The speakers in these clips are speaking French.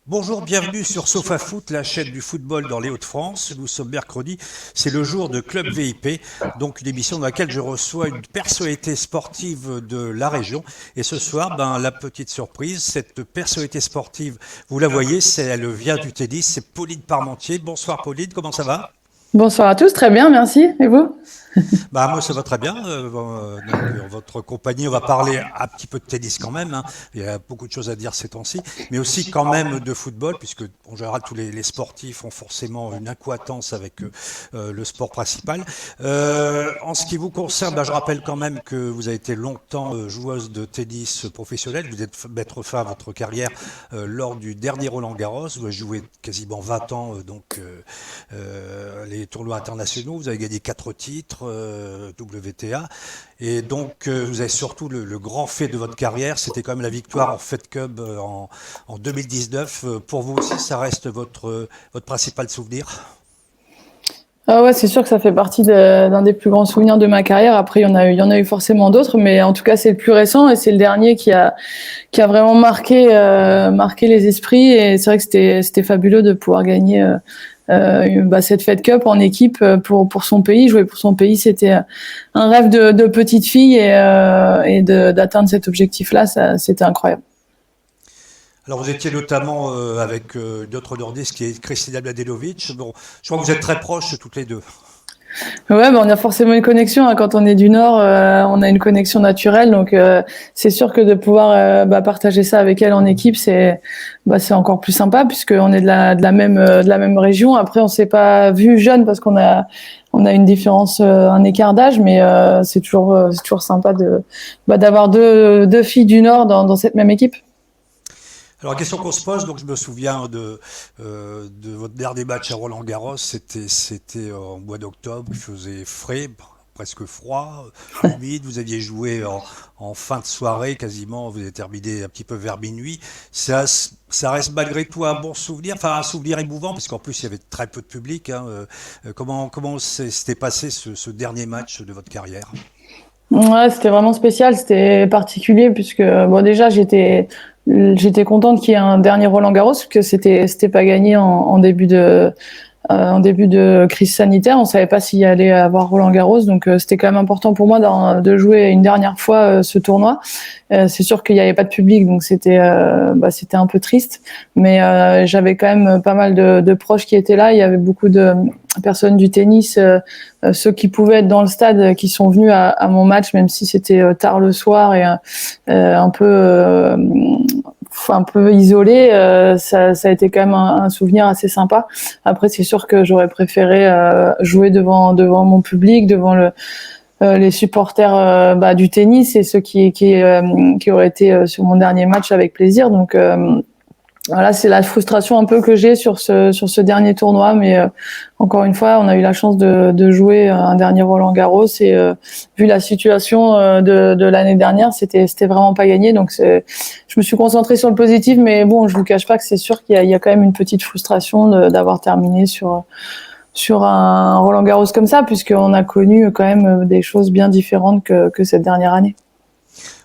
Bonjour, bienvenue sur Sofa Foot, la chaîne du football dans les Hauts-de-France. Nous sommes mercredi, c'est le jour de Club VIP, donc une émission dans laquelle je reçois une personnalité sportive de la région. Et ce soir, la petite surprise, cette personnalité sportive, vous la voyez, elle vient du tennis, c'est Pauline Parmentier. Bonsoir Pauline, comment ça va? Bonsoir à tous, très bien, merci. Et vous? Moi ça va très bien. En votre compagnie, on va parler un petit peu de tennis quand même, hein. Il y a beaucoup de choses à dire ces temps-ci, mais aussi quand même de football, puisque en général tous les sportifs ont forcément une accointance avec le sport principal. En ce qui vous concerne, je rappelle quand même que vous avez été longtemps joueuse de tennis professionnelle. Vous êtes mettre fin à votre carrière lors du dernier Roland-Garros. Vous avez joué quasiment 20 ans les tournois internationaux. Vous avez gagné 4 titres. WTA. Et donc, vous avez surtout le grand fait de votre carrière, c'était quand même la victoire en Fed Cup en 2019. Pour vous aussi, ça reste votre principal souvenir? Ah ouais, c'est sûr que ça fait partie d'un des plus grands souvenirs de ma carrière. Après, il y en a eu forcément d'autres, mais en tout cas, c'est le plus récent et c'est le dernier qui a vraiment marqué les esprits. Et c'est vrai que c'était fabuleux de pouvoir gagner cette Fed Cup en équipe pour son pays. Jouer pour son pays, c'était un rêve de petite fille et d'atteindre cet objectif-là, c'était incroyable. Alors, vous étiez notamment avec d'autres nordistes qui est Kristina Mladenovic. Bon, je crois que vous êtes très proches toutes les deux. Ouais, on a forcément une connexion, hein. Quand on est du Nord, on a une connexion naturelle. Donc, c'est sûr que de pouvoir partager ça avec elle en équipe, c'est encore plus sympa puisqu'on est de la même région. Après, on s'est pas vu jeune parce qu'on a une différence, un écart d'âge, mais c'est toujours sympa d'avoir deux filles du Nord dans cette même équipe. Alors, la question qu'on se pose, donc je me souviens de votre dernier match à Roland-Garros, c'était en mois d'octobre, il faisait frais, presque froid, humide, vous aviez joué en fin de soirée quasiment, vous avez terminé un petit peu vers minuit. Ça reste malgré tout un bon souvenir, enfin un souvenir émouvant, parce qu'en plus il y avait très peu de public, hein. Comment s'était passé ce dernier match de votre carrière? Ouais, c'était vraiment spécial, c'était particulier puisque déjà j'étais contente qu'il y ait un dernier Roland-Garros parce que c'était pas gagné en début de crise sanitaire. On savait pas s'il y allait avoir Roland-Garros, donc c'était quand même important pour moi de jouer une dernière fois ce tournoi. C'est sûr qu'il n'y avait pas de public, donc c'était un peu triste, mais j'avais quand même pas mal de proches qui étaient là. Il y avait beaucoup de personnes du tennis, ceux qui pouvaient être dans le stade, qui sont venus à mon match, même si c'était tard le soir et un peu isolé. Ça a été quand même un souvenir assez sympa. Après, c'est sûr que j'aurais préféré jouer devant mon public, devant les supporters du tennis et ceux qui auraient été sur mon dernier match avec plaisir. Donc voilà, c'est la frustration un peu que j'ai sur ce dernier tournoi, mais encore une fois, on a eu la chance de jouer un dernier Roland-Garros et vu la situation de l'année dernière, c'était vraiment pas gagné. Donc je me suis concentrée sur le positif, mais bon, je vous cache pas que c'est sûr qu'il y a quand même une petite frustration d'avoir terminé sur un Roland-Garros comme ça, puisqu'on a connu quand même des choses bien différentes que cette dernière année.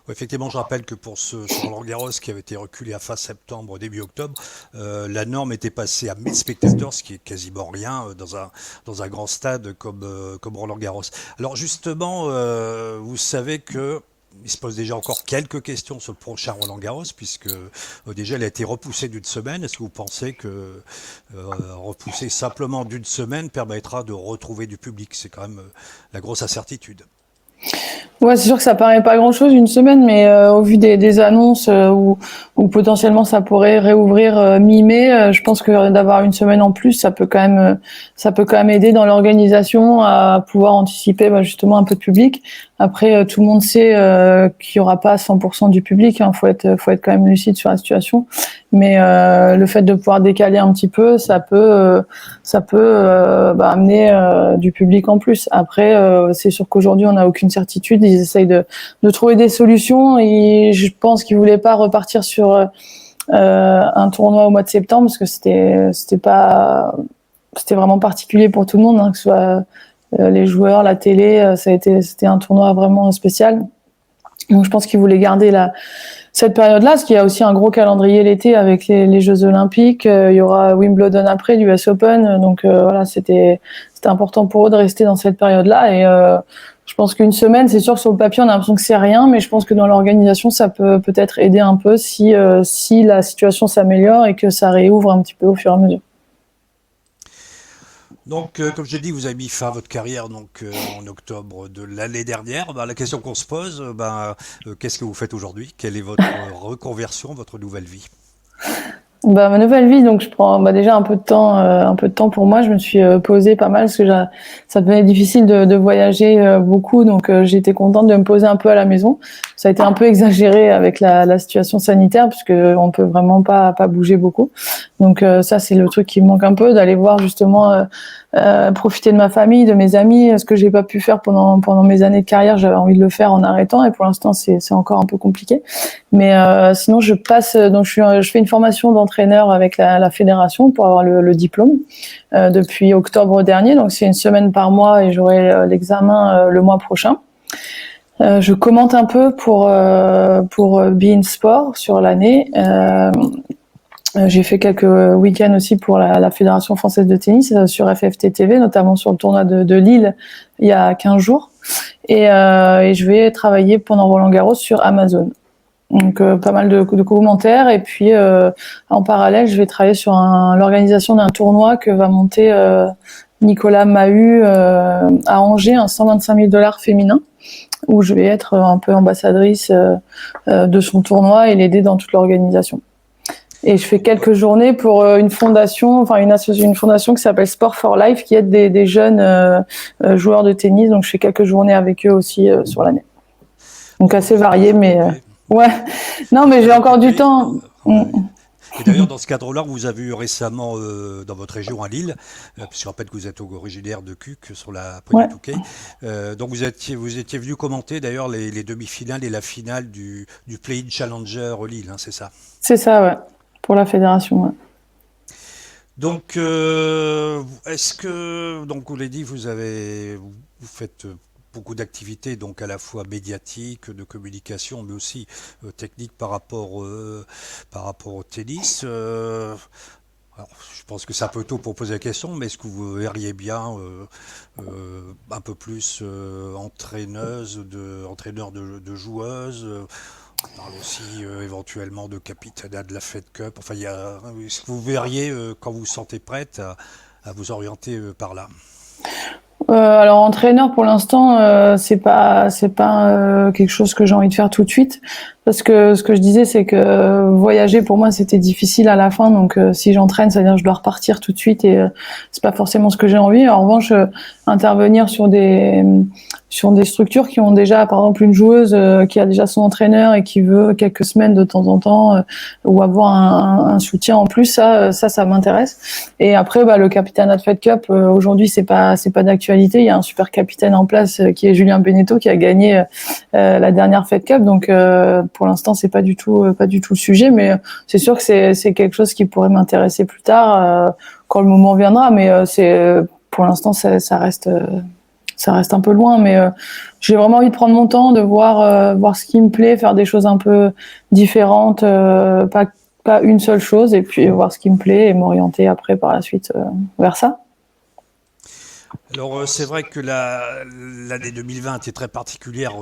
Ouais, effectivement, je rappelle que pour ce Roland-Garros qui avait été reculé à fin septembre, début octobre, la norme était passée à 1000 spectateurs, ce qui est quasiment rien dans un grand stade comme Roland-Garros. Alors justement, vous savez que il se pose déjà encore quelques questions sur le prochain Roland-Garros, puisque déjà il a été repoussé d'une semaine. Est-ce que vous pensez que repousser simplement d'une semaine permettra de retrouver du public? C'est quand même la grosse incertitude. Ouais, c'est sûr que ça paraît pas grand-chose une semaine, mais au vu des annonces où potentiellement ça pourrait réouvrir mi-mai, je pense que d'avoir une semaine en plus, ça peut quand même aider dans l'organisation à pouvoir anticiper justement un peu de public. Après, tout le monde sait qu'il y aura pas 100% du public, hein. Faut être quand même lucide sur la situation. Mais le fait de pouvoir décaler un petit peu, ça peut amener du public en plus. Après, c'est sûr qu'aujourd'hui on n'a aucune certitude. Ils essayent de trouver des solutions et je pense qu'ils voulaient pas repartir sur un tournoi au mois de septembre parce que c'était vraiment particulier pour tout le monde, hein, que ce soit les joueurs, la télé. C'était un tournoi vraiment spécial. Donc je pense qu'ils voulaient garder cette période-là, parce qu'il y a aussi un gros calendrier l'été avec les Jeux Olympiques. Il y aura Wimbledon après, l'US Open. Donc voilà, c'était important pour eux de rester dans cette période-là. Et je pense qu'une semaine, c'est sûr que sur le papier, on a l'impression que c'est rien, mais je pense que dans l'organisation, ça peut peut-être aider un peu si la situation s'améliore et que ça réouvre un petit peu au fur et à mesure. Donc, comme je l'ai dit, vous avez mis fin à votre carrière en octobre de l'année dernière. Bah, la question qu'on se pose, qu'est-ce que vous faites aujourd'hui? Quelle est votre reconversion, votre nouvelle vie? Bah, ma nouvelle vie, donc je prends déjà un peu de temps pour moi. Je me suis posée pas mal parce que ça devenait difficile de voyager beaucoup, donc j'étais contente de me poser un peu à la maison. Ça a été un peu exagéré avec la situation sanitaire puisque on peut vraiment pas bouger beaucoup. Donc ça c'est le truc qui me manque un peu, d'aller voir justement profiter de ma famille, de mes amis, ce que j'ai pas pu faire pendant mes années de carrière. J'avais envie de le faire en arrêtant et pour l'instant c'est encore un peu compliqué. Mais sinon, je fais une formation d'entraîneur avec la fédération pour avoir le diplôme depuis octobre dernier. Donc, c'est une semaine par mois et j'aurai l'examen le mois prochain. Je commente un peu pour Bein Sport sur l'année. J'ai fait quelques week-ends aussi pour la Fédération française de tennis sur FFT TV, notamment sur le tournoi de Lille il y a 15 jours. Et je vais travailler pendant Roland-Garros sur Amazon. Donc pas mal de commentaires et puis en parallèle je vais travailler sur l'organisation d'un tournoi que va monter Nicolas Mahut à Angers, un 125 000 $ féminin où je vais être un peu ambassadrice de son tournoi et l'aider dans toute l'organisation. Et je fais quelques journées pour une fondation, une fondation qui s'appelle Sport for Life qui aide des jeunes joueurs de tennis. Donc je fais quelques journées avec eux aussi sur l'année. Donc assez varié, mais ouais. Non, mais j'ai encore du temps. Ouais. Et d'ailleurs, dans ce cadre-là, vous avez eu récemment dans votre région à Lille, puisque je rappelle que vous êtes originaire de Cuques sur la Pointe Ouais, du Touquet. Donc vous étiez venu commenter d'ailleurs les demi-finales et la finale du Play-in Challenger Lille, hein, c'est ça? c'est ça, ouais. Pour la fédération, ouais. Donc, est-ce que, donc vous l'avez dit, vous faites beaucoup d'activités, donc à la fois médiatiques, de communication, mais aussi techniques par rapport au tennis. Alors, je pense que c'est un peu tôt pour poser la question, mais est-ce que vous verriez bien un peu plus entraîneur de joueuses? On parle aussi éventuellement de capitana de la Fed Cup. Enfin, est-ce que vous verriez, quand vous vous sentez prête, à vous orienter par là? Alors entraîneur pour l'instant c'est pas quelque chose que j'ai envie de faire tout de suite parce que ce que je disais c'est que voyager pour moi c'était difficile à la fin donc si j'entraîne ça veut dire que je dois repartir tout de suite et c'est pas forcément ce que j'ai envie. En revanche intervenir sur des structures qui ont déjà par exemple une joueuse qui a déjà son entraîneur et qui veut quelques semaines de temps en temps ou avoir un soutien en plus ça m'intéresse. Et après le capitanat de Fed Cup aujourd'hui c'est pas d'actualité. Il y a un super capitaine en place qui est Julien Beneteau qui a gagné la dernière Fed Cup. Donc pour l'instant c'est pas du tout le sujet, mais c'est sûr que c'est quelque chose qui pourrait m'intéresser plus tard quand le moment viendra. Mais pour l'instant ça reste un peu loin. Mais j'ai vraiment envie de prendre mon temps, de voir ce qui me plaît, faire des choses un peu différentes, pas une seule chose, et puis voir ce qui me plaît et m'orienter après par la suite vers ça. Alors, c'est vrai que l'année 2020 était très particulière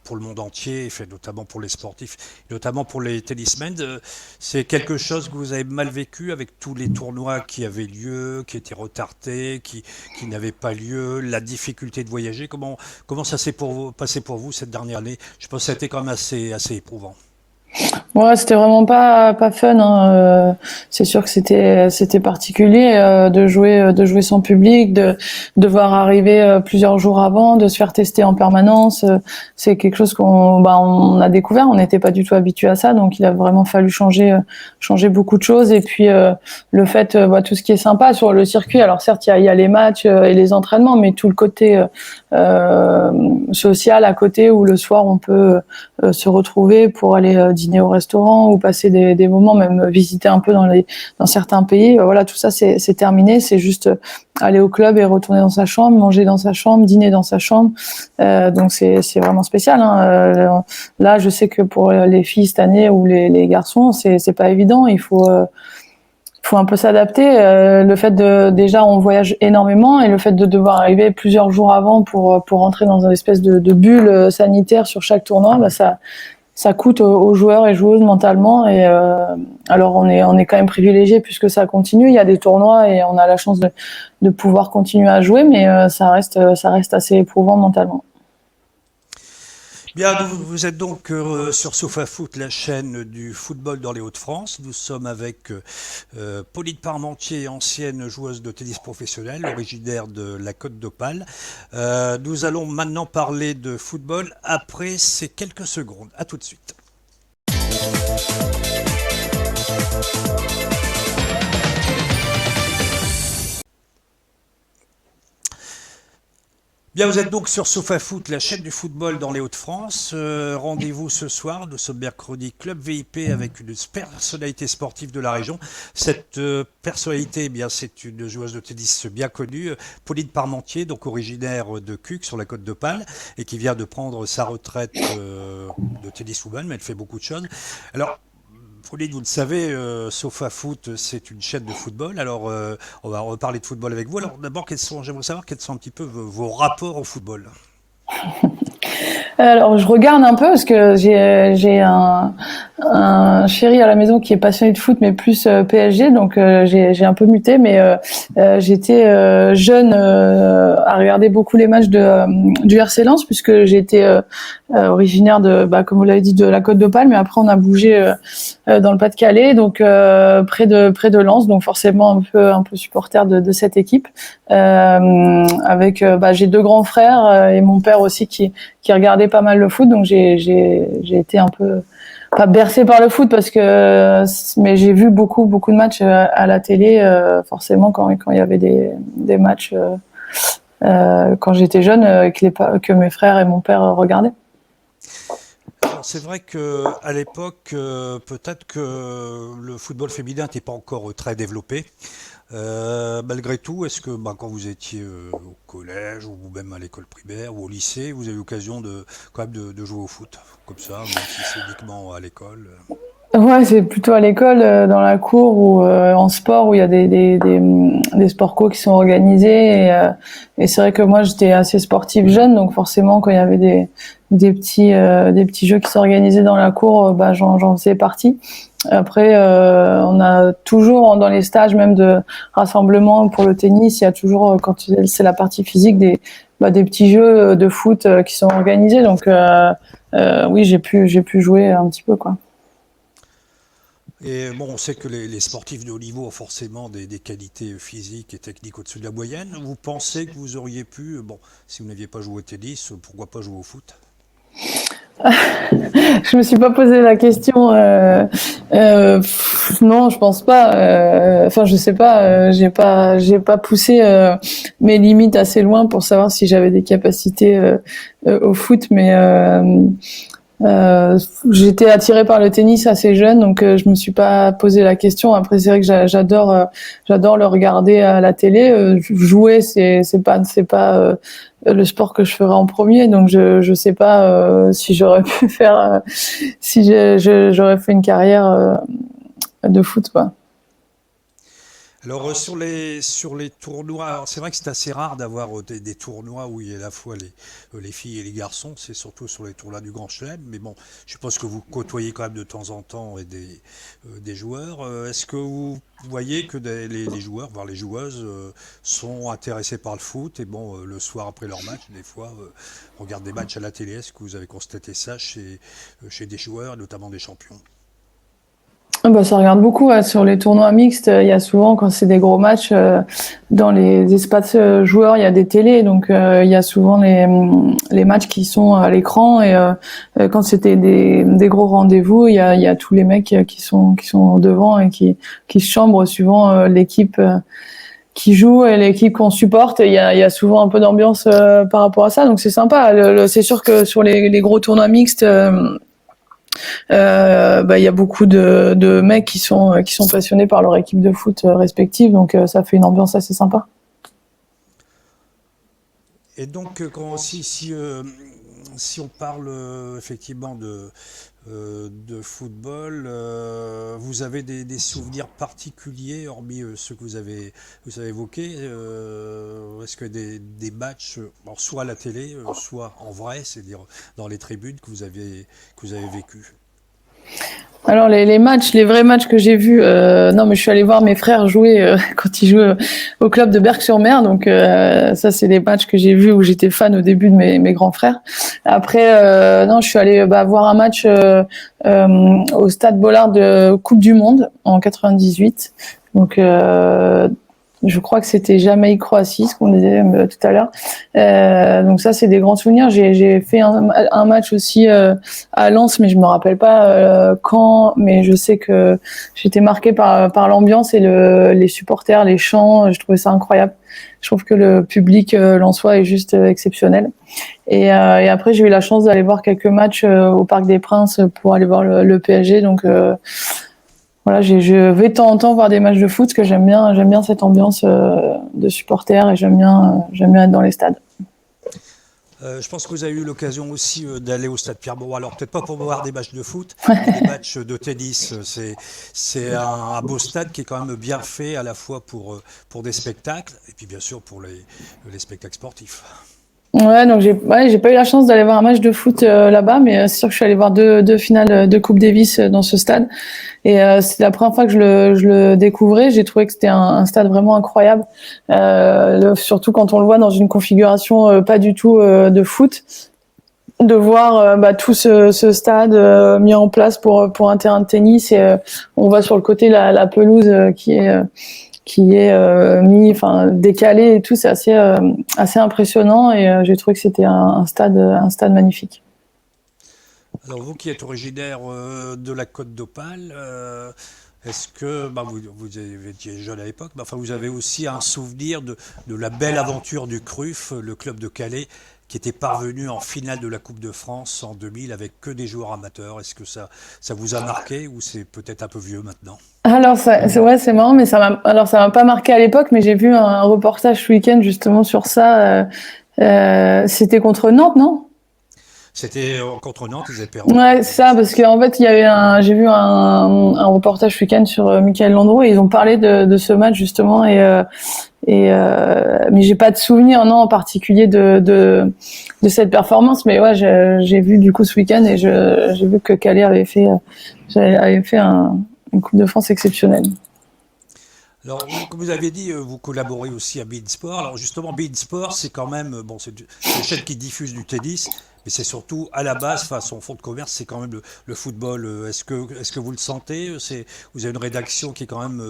pour le monde entier, et fait notamment pour les sportifs, et notamment pour les tennismen. C'est quelque chose que vous avez mal vécu avec tous les tournois qui avaient lieu, qui étaient retardés, qui n'avaient pas lieu, la difficulté de voyager. Comment ça s'est passé pour vous cette dernière année? Je pense que ça a été quand même assez éprouvant. Ouais, c'était vraiment pas fun, hein. C'est sûr que c'était particulier de jouer sans public, de devoir arriver plusieurs jours avant, de se faire tester en permanence. C'est quelque chose on a découvert. On n'était pas du tout habitué à ça, donc il a vraiment fallu changer beaucoup de choses. Et puis le fait, tout ce qui est sympa sur le circuit. Alors certes, il y a les matchs et les entraînements, mais tout le côté social à côté où le soir on peut se retrouver pour aller dîner au restaurant restaurant ou passer des moments, même visiter un peu dans certains pays. Voilà, tout ça c'est terminé. C'est juste aller au club et retourner dans sa chambre, manger dans sa chambre, dîner dans sa chambre. Donc c'est vraiment spécial. Hein. Là, je sais que pour les filles cette année ou les garçons, c'est pas évident. Il faut un peu s'adapter. Le fait déjà on voyage énormément et le fait de devoir arriver plusieurs jours avant pour rentrer dans une espèce de bulle sanitaire sur chaque tournoi, bah ça coûte aux joueurs et joueuses mentalement. Et alors on est quand même privilégié puisque ça continue. Il y a des tournois et on a la chance de pouvoir continuer à jouer, mais ça reste assez éprouvant mentalement. Bien, vous êtes donc sur SofaFoot, la chaîne du football dans les Hauts-de-France. Nous sommes avec Pauline Parmentier, ancienne joueuse de tennis professionnelle, originaire de la Côte d'Opale. Nous allons maintenant parler de football après ces quelques secondes. À tout de suite. Bien, vous êtes donc sur SofaFoot, la chaîne du football dans les Hauts-de-France. Rendez-vous ce soir, nous sommes mercredi, Club VIP avec une personnalité sportive de la région. Cette personnalité, eh bien, c'est une joueuse de tennis bien connue, Pauline Parmentier, donc originaire de Cuques sur la Côte d'Opale et qui vient de prendre sa retraite de tenniswoman, mais elle fait beaucoup de choses. Alors, Pauline, vous le savez, SofaFoot, c'est une chaîne de football. Alors, on va reparler de football avec vous. Alors, d'abord, j'aimerais savoir quels sont un petit peu vos rapports au football. Alors, je regarde un peu parce que j'ai un chéri à la maison qui est passionné de foot, mais plus PSG, donc j'ai un peu muté, mais j'étais jeune à regarder beaucoup les matchs du RC Lens, puisque j'étais originaire comme vous l'avez dit, de la Côte d'Opale, mais après on a bougé dans le Pas-de-Calais, donc près de Lens, donc forcément un peu supporter de cette équipe. Avec j'ai deux grands frères et mon père aussi qui regardait pas mal le foot, donc j'ai été un peu pas bercée par le foot mais j'ai vu beaucoup de matchs à la télé, forcément quand il y avait des matchs quand j'étais jeune que mes frères et mon père regardaient. Alors, c'est vrai qu'à l'époque, peut-être que le football féminin n'était pas encore très développé. Malgré tout, est-ce que quand vous étiez au collège ou même à l'école primaire ou au lycée, vous avez eu l'occasion quand même de jouer au foot, comme ça, même si c'est uniquement à l'école? Ouais, c'est plutôt à l'école, dans la cour ou en sport où il y a des sports co qui sont organisés et c'est vrai que moi j'étais assez sportive jeune, donc forcément quand il y avait des petits jeux qui s'organisaient dans la cour, j'en faisais partie. Après, on a toujours dans les stages même de rassemblement pour le tennis, il y a toujours quand c'est la partie physique des petits jeux de foot qui sont organisés, donc oui, j'ai pu jouer un petit peu quoi. Et bon, on sait que les sportifs de haut niveau ont forcément des qualités physiques et techniques au-dessus de la moyenne. Vous pensez que vous auriez pu, si vous n'aviez pas joué au tennis, pourquoi pas jouer au foot? Je me suis pas posé la question. Non, je pense pas. Enfin, je sais pas. J'ai pas poussé mes limites assez loin pour savoir si j'avais des capacités au foot, mais j'étais attirée par le tennis assez jeune, donc je me suis pas posé la question. Après, c'est vrai que j'adore le regarder à la télé. Jouer, c'est pas le sport que je ferais en premier, donc je sais pas si j'aurais pu faire si j'aurais fait une carrière de foot quoi. Alors sur les tournois, alors c'est vrai que c'est assez rare d'avoir des tournois où il y a à la fois les filles et les garçons, c'est surtout sur les tournois du Grand Chelem, mais bon, je pense que vous côtoyez quand même de temps en temps des joueurs. Est-ce que vous voyez que les joueurs, voire les joueuses, sont intéressés par le foot et bon, le soir après leur match, des fois, regardent des matchs à la télé? Est-ce que vous avez constaté ça chez des joueurs, notamment des champions? Ça regarde beaucoup sur les tournois mixtes. Il y a souvent, quand c'est des gros matchs, dans les espaces joueurs, il y a des télés, donc il y a souvent les matchs qui sont à l'écran. Et quand c'était des gros rendez-vous, il y a tous les mecs qui sont devant et qui se chambrent suivant l'équipe qui joue et l'équipe qu'on supporte. Il y a souvent un peu d'ambiance par rapport à ça, donc c'est sympa. C'est sûr que sur les gros tournois mixtes. Il y a beaucoup de mecs qui sont passionnés par leur équipe de foot respective, donc ça fait une ambiance assez sympa. Et donc, si on parle effectivement de football, vous avez des souvenirs particuliers, hormis ceux que vous avez évoqués. Est-ce que des matchs, bon, soit à la télé, soit en vrai, c'est-à-dire dans les tribunes, que vous avez vécu? Alors les vrais matchs que j'ai vus, non mais je suis allée voir mes frères jouer quand ils jouaient au club de Berck-sur-Mer, donc ça c'est des matchs que j'ai vus où j'étais fan au début de mes grands frères. Après non, je suis allée voir un match au Stade Bollard de Coupe du Monde en 98. Donc je crois que c'était Jamaïque-Croatie, ce qu'on disait tout à l'heure. Donc ça, c'est des grands souvenirs. J'ai fait un match aussi à Lens, mais je me rappelle pas quand. Mais je sais que j'étais marquée par l'ambiance et les supporters, les chants. Je trouvais ça incroyable. Je trouve que le public lensois est juste exceptionnel. Et après, j'ai eu la chance d'aller voir quelques matchs au Parc des Princes pour aller voir le PSG. Donc voilà, je vais de temps en temps voir des matchs de foot parce que j'aime bien cette ambiance de supporters et j'aime bien être dans les stades. Je pense que vous avez eu l'occasion aussi d'aller au stade Pierre-Mauroy. Alors peut-être pas pour voir des matchs de foot, mais des matchs de tennis. C'est un beau stade qui est quand même bien fait à la fois pour des spectacles et puis bien sûr pour les spectacles sportifs. Ouais, donc j'ai pas eu la chance d'aller voir un match de foot là-bas, mais c'est sûr que je suis allée voir deux finales de Coupe Davis dans ce stade. Et c'est la première fois que je le découvrais. J'ai trouvé que c'était un stade vraiment incroyable, surtout quand on le voit dans une configuration pas du tout de foot. De voir tout ce stade mis en place pour un terrain de tennis et on voit sur le côté la pelouse qui est enfin décalée et tout, c'est assez impressionnant et j'ai trouvé que c'était un stade magnifique. Alors vous qui êtes originaire de la Côte d'Opale, est-ce que vous étiez jeune à l'époque, mais enfin vous avez aussi un souvenir de la belle aventure du CRUF, le club de Calais, qui était parvenu en finale de la Coupe de France en 2000 avec que des joueurs amateurs. Est-ce que ça vous a marqué ou c'est peut-être un peu vieux maintenant? Alors ouais, c'est marrant, mais ça m'a pas marqué à l'époque, mais j'ai vu un reportage ce week-end justement sur ça. C'était contre Nantes, non? C'était contre Nantes, ils avaient perdu. Ouais, c'est ça, parce qu'en fait, j'ai vu un reportage ce week-end sur Michael Landreau et ils ont parlé de ce match justement mais j'ai pas de souvenir non en particulier de cette performance, mais ouais, j'ai vu du coup ce week-end et j'ai vu que Calais avait fait une Coupe de France exceptionnelle. Alors, comme vous avez dit, vous collaborez aussi à beIN Sport. Alors, justement, beIN Sport, c'est quand même, bon, c'est une chaîne qui diffuse du tennis, mais c'est surtout à la base, enfin, son fonds de commerce, c'est quand même le football. Est-ce que vous le sentez? Vous avez une rédaction qui est quand même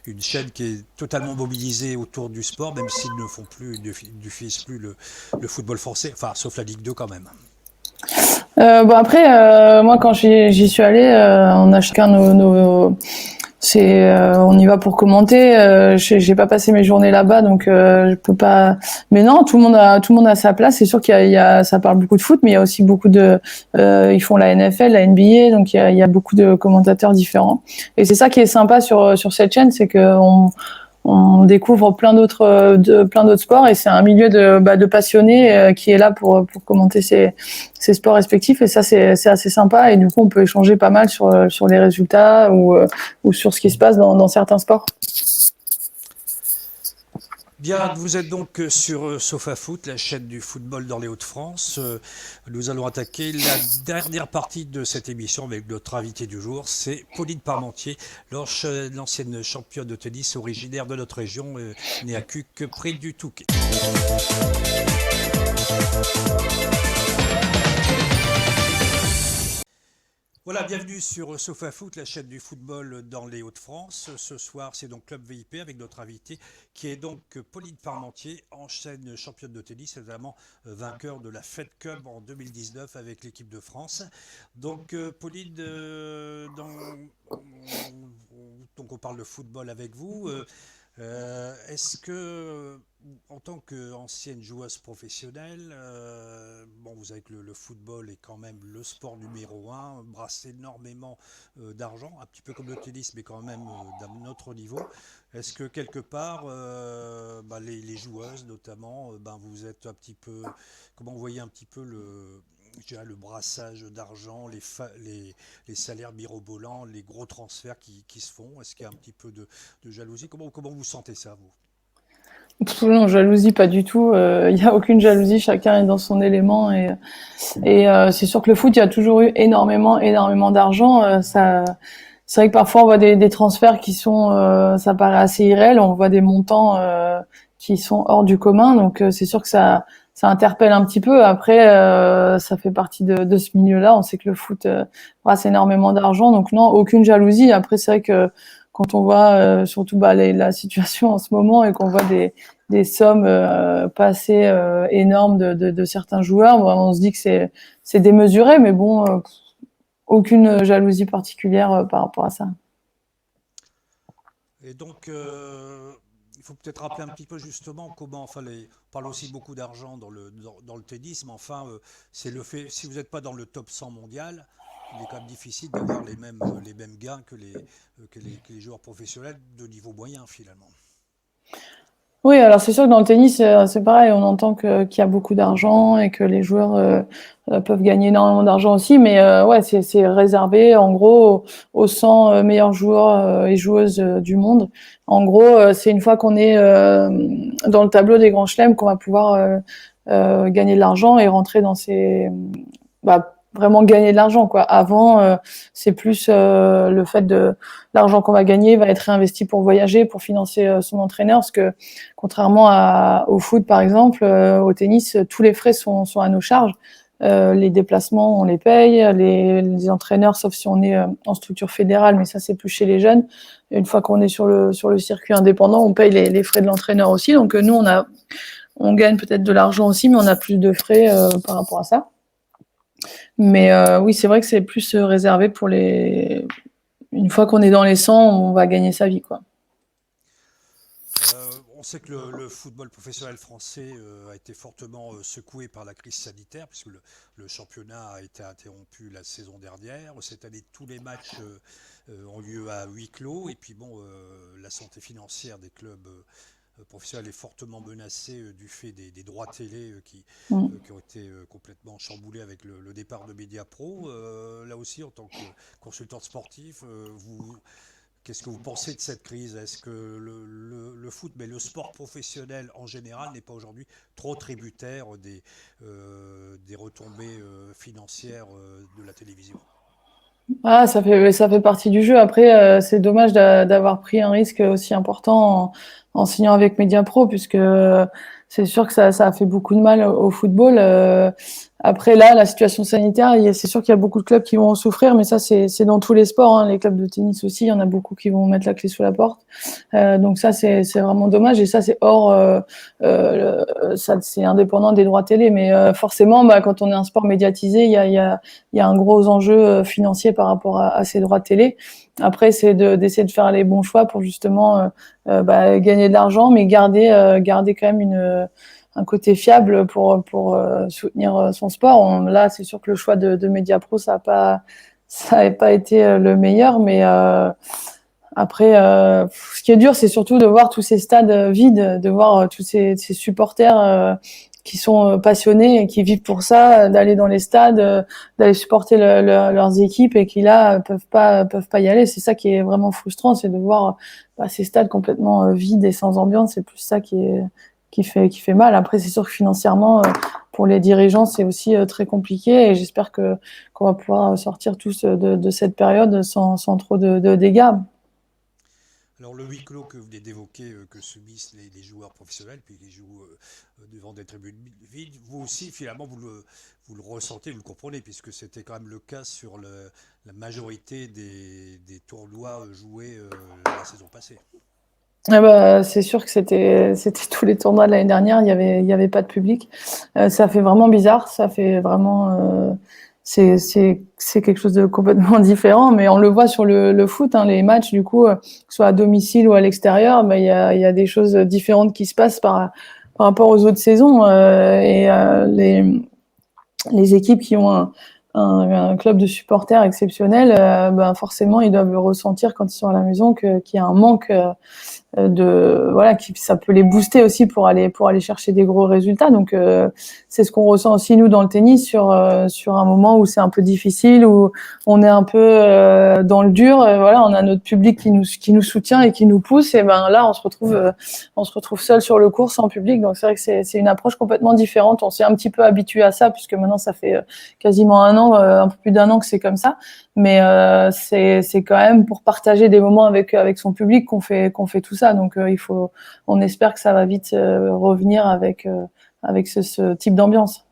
une chaîne qui est totalement mobilisée autour du sport, même s'ils ne font plus, ils ne diffusent plus le football français, enfin, sauf la Ligue 2 quand même. Après, moi quand j'y suis allée, on a chacun on y va pour commenter. J'ai pas passé mes journées là-bas, donc je peux pas. Mais non, tout le monde a sa place. C'est sûr ça parle beaucoup de foot, mais il y a aussi beaucoup ils font la NFL, la NBA, donc il y a beaucoup de commentateurs différents. Et c'est ça qui est sympa sur cette chaîne, c'est que on découvre plein d'autres sports et c'est un milieu de passionnés qui est là pour commenter ces sports respectifs et ça c'est assez sympa et du coup on peut échanger pas mal sur les résultats ou sur ce qui se passe dans certains sports. Bien, vous êtes donc sur Sofa Foot, la chaîne du football dans les Hauts-de-France. Nous allons attaquer la dernière partie de cette émission avec notre invité du jour, c'est Pauline Parmentier, l'ancienne championne de tennis originaire de notre région, née à Cuques, près du Touquet. Voilà, bienvenue sur Sofa Foot, la chaîne du football dans les Hauts-de-France. Ce soir, c'est donc Club VIP avec notre invité qui est donc Pauline Parmentier, ancienne championne de tennis, notamment vainqueur de la Fed Cup en 2019 avec l'équipe de France. Donc Pauline, donc on parle de football avec vous. Est-ce que, en tant qu'ancienne joueuse professionnelle, bon, vous savez que le football est quand même le sport numéro un, brasse énormément d'argent, un petit peu comme le tennis, mais quand même d'un autre niveau. Est-ce que quelque part, bah, les joueuses notamment, ben, vous êtes un petit peu, comment vous voyez un petit peu je dirais le brassage d'argent, les salaires mirobolants, les gros transferts qui se font? Est-ce qu'il y a un petit peu de jalousie? Comment vous sentez ça, vous? Non, jalousie, pas du tout. Il y a aucune jalousie. Chacun est dans son élément et c'est sûr que le foot, il y a toujours eu énormément d'argent. C'est vrai que parfois on voit des transferts qui sont, ça paraît assez irréel. On voit des montants qui sont hors du commun. Donc c'est sûr que ça interpelle un petit peu. Après, ça fait partie de ce milieu-là. On sait que le foot brasse énormément d'argent. Donc non, aucune jalousie. Après, c'est vrai que quand on voit surtout bah, la situation en ce moment et qu'on voit des sommes pas assez énormes de certains joueurs, bon, on se dit que c'est démesuré. Mais bon, aucune jalousie particulière par rapport à ça. Et donc, il faut peut-être rappeler un petit peu justement comment, enfin, on parle aussi beaucoup d'argent dans le tennis, mais enfin, c'est le fait, si vous n'êtes pas dans le top 100 mondial, il est quand même difficile d'avoir les mêmes gains que les joueurs professionnels de niveau moyen finalement. Oui, alors c'est sûr que dans le tennis, c'est pareil, on entend qu'il y a beaucoup d'argent et que les joueurs peuvent gagner énormément d'argent aussi, mais ouais, c'est réservé en gros aux 100 meilleurs joueurs et joueuses du monde. En gros, c'est une fois qu'on est dans le tableau des grands chelems qu'on va pouvoir gagner de l'argent et rentrer dans ces bah, vraiment gagner de l'argent quoi. Avant, c'est plus le fait de l'argent qu'on va gagner va être réinvesti pour voyager, pour financer son entraîneur, parce que contrairement au foot par exemple, au tennis, tous les frais sont à nos charges. Les déplacements, on les paye, les entraîneurs, sauf si on est en structure fédérale, mais ça c'est plus chez les jeunes. Et une fois qu'on est sur le circuit indépendant, on paye les frais de l'entraîneur aussi. Donc nous, on gagne peut-être de l'argent aussi, mais on a plus de frais par rapport à ça. Mais oui, c'est vrai que c'est plus réservé pour les. Une fois qu'on est dans les 100, on va gagner sa vie, quoi. On sait que le football professionnel français a été fortement secoué par la crise sanitaire, puisque le championnat a été interrompu la saison dernière. Cette année, tous les matchs ont lieu à huis clos. Et puis bon, la santé financière des clubs professionnels est fortement menacée du fait des droits télé Mm. qui ont été complètement chamboulés avec le départ de Mediapro. Là aussi, en tant que consultant sportif, qu'est-ce que vous pensez de cette crise? Est-ce que le foot, mais le sport professionnel en général, n'est pas aujourd'hui trop tributaire des retombées financières de la télévision? Ah, ça fait partie du jeu. Après, c'est dommage d'avoir pris un risque aussi important en signant avec Mediapro, puisque c'est sûr que ça a fait beaucoup de mal au football. Après, là, la situation sanitaire, c'est sûr qu'il y a beaucoup de clubs qui vont en souffrir, mais ça, c'est dans tous les sports, hein. Les clubs de tennis aussi, il y en a beaucoup qui vont mettre la clé sous la porte. Donc ça, c'est vraiment dommage. Et ça, c'est hors, ça, c'est indépendant des droits télé. Mais forcément, bah, quand on est un sport médiatisé, il y a un gros enjeu financier par rapport à ces droits télé. Après, c'est d'essayer de faire les bons choix pour justement bah, gagner de l'argent, mais garder quand même un côté fiable pour soutenir son sport. Là, c'est sûr que le choix de Mediapro, ça a pas été le meilleur, mais après, ce qui est dur, c'est surtout de voir tous ces stades vides, de voir tous ces supporters qui sont passionnés et qui vivent pour ça, d'aller dans les stades, d'aller supporter leurs équipes et qui là peuvent pas y aller. C'est ça qui est vraiment frustrant, c'est de voir bah, ces stades complètement vides et sans ambiance. C'est plus ça qui fait mal. Après, c'est sûr que financièrement, pour les dirigeants, c'est aussi très compliqué et j'espère que qu'on va pouvoir sortir tous de cette période sans trop de dégâts. Alors le huis clos que vous venez d'évoquer, que subissent les joueurs professionnels, puis les jouent devant des tribunes vides, vous aussi finalement vous le ressentez, vous le comprenez, puisque c'était quand même le cas sur la majorité des tournois joués la saison passée. Ah bah, c'est sûr que c'était tous les tournois de l'année dernière, il y avait pas de public. Ça fait vraiment bizarre, ça fait vraiment c'est quelque chose de complètement différent, mais on le voit sur le foot, hein, les matchs, du coup, que ce soit à domicile ou à l'extérieur, il y a des choses différentes qui se passent par rapport aux autres saisons. Les équipes qui ont un club de supporters exceptionnel, ben forcément, ils doivent le ressentir quand ils sont à la maison, qu'il y a un manque voilà, ça peut les booster aussi pour aller chercher des gros résultats. Donc c'est ce qu'on ressent aussi nous dans le tennis sur un moment où c'est un peu difficile, où on est un peu dans le dur. Voilà, on a notre public qui nous soutient et qui nous pousse. Et ben là on se retrouve seul sur le court sans public. Donc c'est vrai que c'est une approche complètement différente. On s'est un petit peu habitué à ça puisque maintenant ça fait quasiment un an, un peu plus d'un an que c'est comme ça. Mais c'est quand même pour partager des moments avec son public qu'on fait tout ça. Donc on espère que ça va vite revenir avec ce type d'ambiance.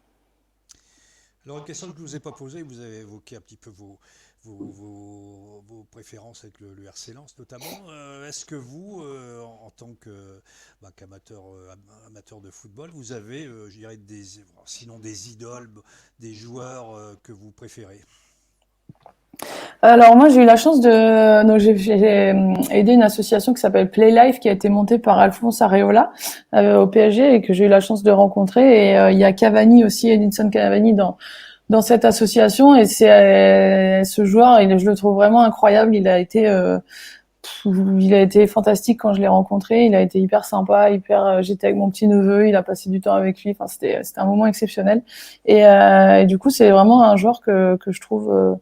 Alors, une question que je ne vous ai pas posée, vous avez évoqué un petit peu vos préférences avec le RC Lens notamment. Est-ce que vous, en tant que qu'amateur amateur de football, vous avez, je dirais, sinon des idoles, des joueurs que vous préférez? Alors moi j'ai eu la chance donc j'ai aidé une association qui s'appelle Play Life qui a été montée par Alphonse Areola au PSG et que j'ai eu la chance de rencontrer. Et il y a Cavani aussi, Edinson Cavani dans cette association. Et c'est ce joueur, je le trouve vraiment incroyable. Il a été fantastique quand je l'ai rencontré. Il a été hyper sympa, j'étais avec mon petit neveu, il a passé du temps avec lui. Enfin, c'était un moment exceptionnel. Et du coup, c'est vraiment un joueur que je trouve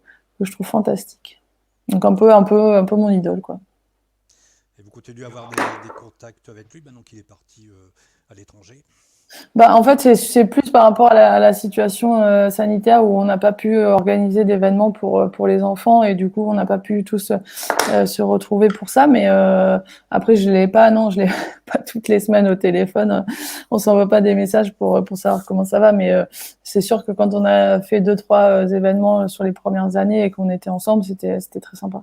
fantastique. Donc un peu mon idole, quoi. Et vous continuez à avoir des contacts avec lui maintenant qu'il est parti à l'étranger? Bah, en fait, c'est plus par rapport à la situation sanitaire où on n'a pas pu organiser d'événements pour les enfants et du coup, on n'a pas pu tous se retrouver pour ça. Mais après, je l'ai pas, non, je l'ai pas toutes les semaines au téléphone. On s'envoie pas des messages pour savoir comment ça va. Mais c'est sûr que quand on a fait deux, trois événements sur les premières années et qu'on était ensemble, c'était très sympa.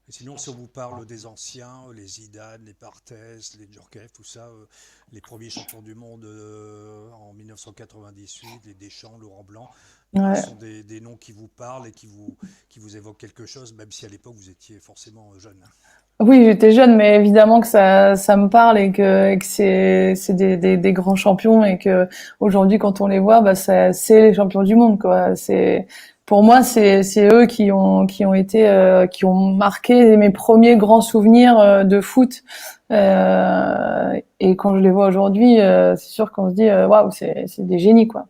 Et sinon, si on vous parle des anciens, les Zidane, les Barthez, les Djorkaeff, tout ça, les premiers champions du monde en 1998, les Deschamps, Laurent Blanc, ce Ouais. sont des noms qui vous parlent et qui vous évoquent quelque chose, même si à l'époque vous étiez forcément jeune. Oui, j'étais jeune, mais évidemment que ça me parle et que c'est des grands champions et que aujourd'hui, quand on les voit, bah, c'est les champions du monde, quoi. Pour moi, c'est eux qui ont été, qui ont marqué mes premiers grands souvenirs de foot. Et quand je les vois aujourd'hui, c'est sûr qu'on se dit, waouh, c'est des génies, quoi.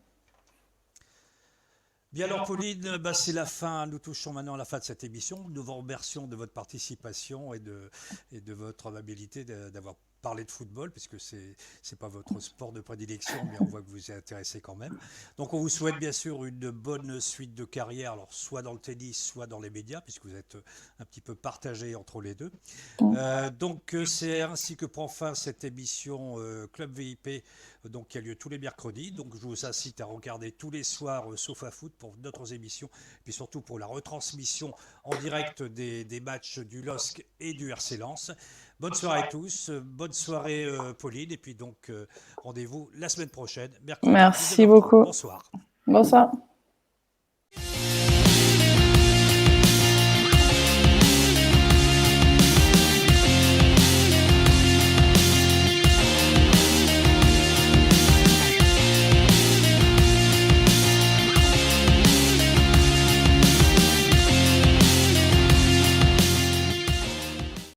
Bien alors Pauline, c'est la fin, nous touchons maintenant à la fin de cette émission. Nous vous remercions de votre participation et de votre amabilité d'avoir parlé de football, puisque c'est pas votre sport de prédilection, mais on voit que vous vous y intéressez quand même. Donc on vous souhaite bien sûr une bonne suite de carrière, alors soit dans le tennis, soit dans les médias, puisque vous êtes un petit peu partagé entre les deux. C'est ainsi que prend fin cette émission Club VIP qui a lieu tous les mercredis. Donc je vous incite à regarder tous les soirs Sofa Foot pour d'autres émissions, et puis surtout pour la retransmission en direct des matchs du LOSC et du RC Lens. Bonne soirée à tous, bonne soirée Pauline, et puis donc rendez-vous la semaine prochaine, mercredi Merci 19h30. beaucoup. Bonsoir. Bonsoir.